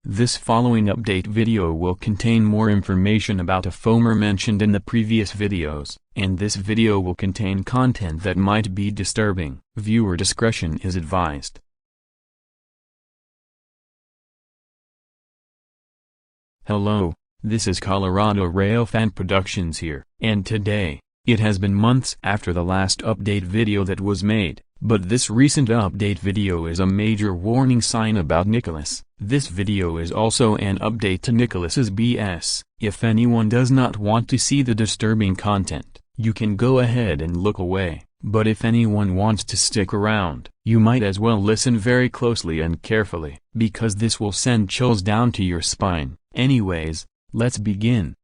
This following update video will contain more information about a foamer mentioned in the previous videos, and this video will contain content that might be disturbing. Viewer discretion is advised. Hello, this is Colorado Railfan Productions here, and today, it has been months after the last update video that was made, but this recent update video is a major warning sign about Nicholas. This video is also an update to Nicholas's BS. If anyone does not want to see the disturbing content, you can go ahead and look away, but if anyone wants to stick around, you might as well listen very closely and carefully, because this will send chills down to your spine. Anyways, let's begin.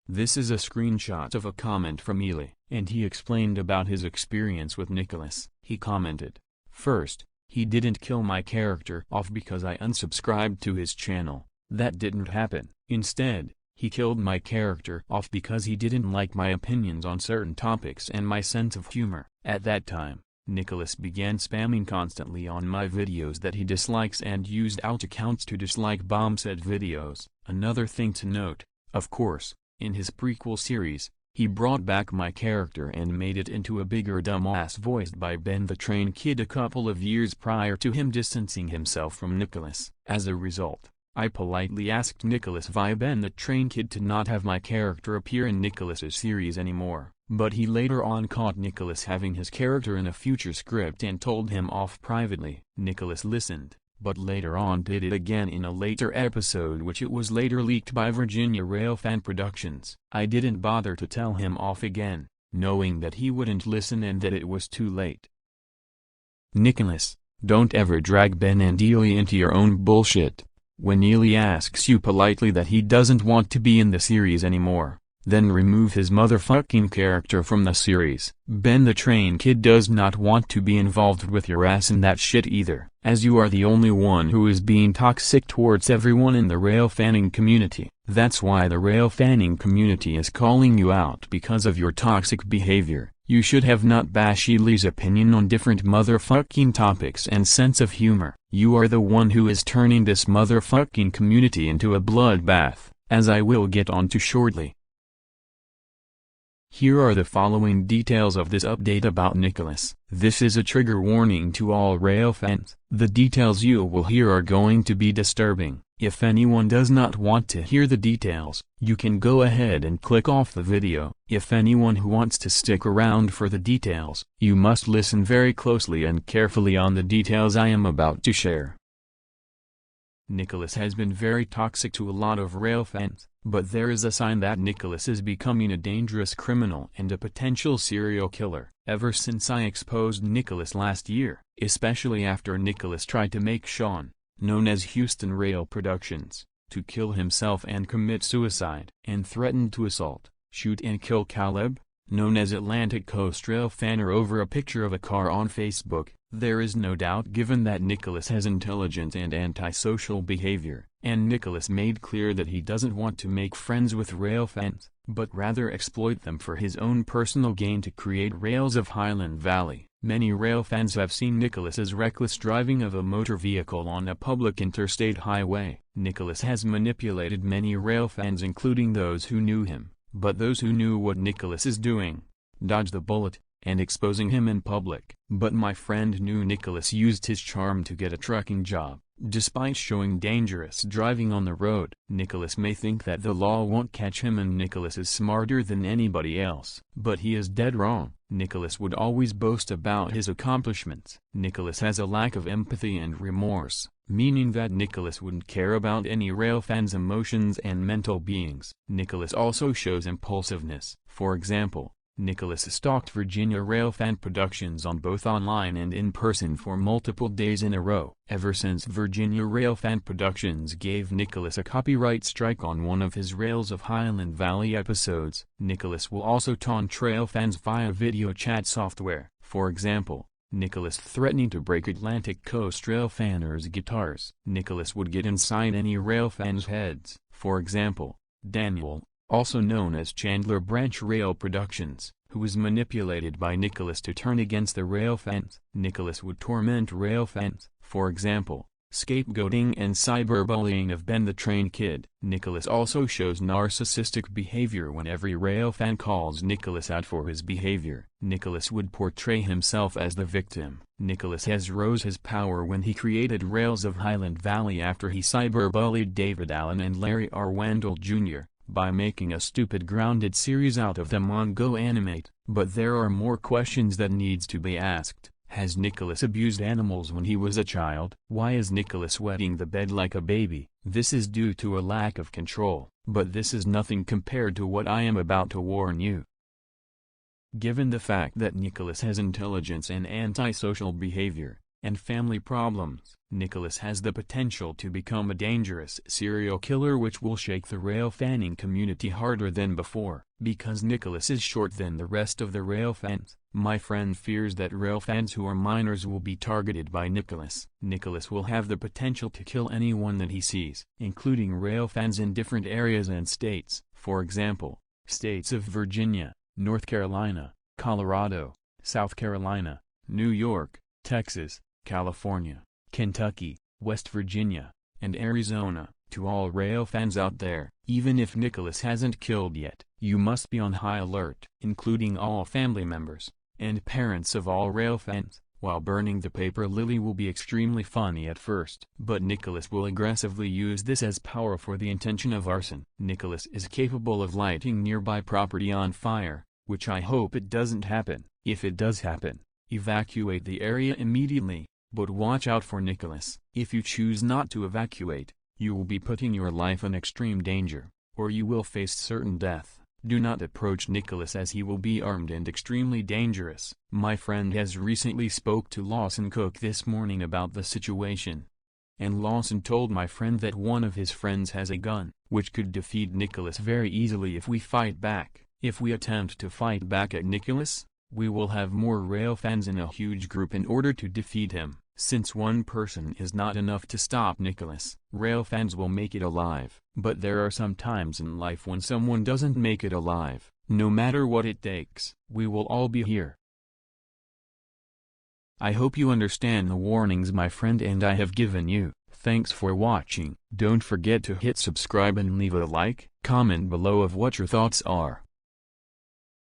This is a screenshot of a comment from Ely, and he explained about his experience with Nicholas. He commented, "First, he didn't kill my character off because I unsubscribed to his channel. That didn't happen. Instead, he killed my character off because he didn't like my opinions on certain topics and my sense of humor. At that time, Nicholas began spamming constantly on my videos that he dislikes and used alt accounts to dislike bomb said videos. Another thing to note, of course, in his prequel series, he brought back my character and made it into a bigger dumbass voiced by Ben the Train Kid a couple of years prior to him distancing himself from Nicholas. As a result, I politely asked Nicholas via Ben the Train Kid to not have my character appear in Nicholas's series anymore, but he later on caught Nicholas having his character in a future script and told him off privately. Nicholas listened, but later on did it again in a later episode which it was later leaked by Virginia Railfan Productions. I didn't bother to tell him off again, knowing that he wouldn't listen and that it was too late. Nicholas, don't ever drag Ben and Ely into your own bullshit. When Ely asks you politely that he doesn't want to be in the series anymore, then remove his motherfucking character from the series. Ben the Train Kid does not want to be involved with your ass in that shit either, as you are the only one who is being toxic towards everyone in the rail fanning community. That's why the rail fanning community is calling you out because of your toxic behavior. You should have not bashed Ely's opinion on different motherfucking topics and sense of humor. You are the one who is turning this motherfucking community into a bloodbath, as I will get onto shortly. Here are the following details of this update about Nicholas. This is a trigger warning to all rail fans. The details you will hear are going to be disturbing. If anyone does not want to hear the details, you can go ahead and click off the video. If anyone who wants to stick around for the details, you must listen very closely and carefully on the details I am about to share. Nicholas has been very toxic to a lot of rail fans, but there is a sign that Nicholas is becoming a dangerous criminal and a potential serial killer. Ever since I exposed Nicholas last year, especially after Nicholas tried to make Sean, known as Houston Rail Productions, to kill himself and commit suicide, and threatened to assault, shoot and kill Caleb, known as Atlantic Coast Railfanner over a picture of a car on Facebook. There is no doubt given that Nicholas has intelligent and antisocial behavior, and Nicholas made clear that he doesn't want to make friends with rail fans, but rather exploit them for his own personal gain to create rails of Highland Valley. Many rail fans have seen Nicholas's reckless driving of a motor vehicle on a public interstate highway. Nicholas has manipulated many rail fans including those who knew him, but those who knew what Nicholas is doing, dodged the bullet, and exposing him in public. But my friend knew Nicholas used his charm to get a trucking job, despite showing dangerous driving on the road. Nicholas may think that the law won't catch him and Nicholas is smarter than anybody else, but he is dead wrong. Nicholas would always boast about his accomplishments. Nicholas has a lack of empathy and remorse, meaning that Nicholas wouldn't care about any rail fan's emotions and mental beings. Nicholas also shows impulsiveness. For example, Nicholas stalked Virginia Railfan Productions on both online and in person for multiple days in a row. Ever since Virginia Railfan Productions gave Nicholas a copyright strike on one of his Rails of Highland Valley episodes, Nicholas will also taunt railfans via video chat software. For example, Nicholas threatening to break Atlantic Coast Railfanners' guitars. Nicholas would get inside any railfans' heads. For example, Daniel, also known as Chandler Branch Rail Productions, who was manipulated by Nicholas to turn against the Railfans. Nicholas would torment Railfans, for example, scapegoating and cyberbullying of Ben the Train Kid. Nicholas also shows narcissistic behavior when every Railfan calls Nicholas out for his behavior. Nicholas would portray himself as the victim. Nicholas has rose his power when he created Rails of Highland Valley after he cyberbullied David Allen and Larry R. Wendell Jr., by making a stupid grounded series out of them on Go Animate. But there are more questions that needs to be asked. Has Nicholas abused animals when he was a child? Why is Nicholas wetting the bed like a baby? This is due to a lack of control. But this is nothing compared to what I am about to warn you. Given the fact that Nicholas has intelligence and antisocial behavior, and family problems, Nicholas has the potential to become a dangerous serial killer which will shake the Railfanning community harder than before. Because Nicholas is short than the rest of the Railfans, my friend fears that Railfans who are minors will be targeted by Nicholas. Nicholas will have the potential to kill anyone that he sees, including Railfans in different areas and states. For example, states of Virginia, North Carolina, Colorado, South Carolina, New York, Texas, California, Kentucky, West Virginia, and Arizona. To all Railfans out there, even if Nicholas hasn't killed yet, you must be on high alert, including all family members and parents of all Railfans. While burning the paper lily will be extremely funny at first, but Nicholas will aggressively use this as power for the intention of arson. Nicholas is capable of lighting nearby property on fire, which I hope it doesn't happen. If it does happen, evacuate the area immediately, but watch out for Nicholas. If you choose not to evacuate, you will be putting your life in extreme danger, or you will face certain death. Do not approach Nicholas as he will be armed and extremely dangerous. My friend has recently spoke to Lawson Cook this morning about the situation. And Lawson told my friend that one of his friends has a gun, which could defeat Nicholas very easily if we fight back. If we attempt to fight back at Nicholas, we will have more Railfans in a huge group in order to defeat him. Since one person is not enough to stop Nicholas, Railfans will make it alive. But there are some times in life when someone doesn't make it alive. No matter what it takes, we will all be here. I hope you understand the warnings my friend and I have given you. Thanks for watching. Don't forget to hit subscribe and leave a like. Comment below of what your thoughts are.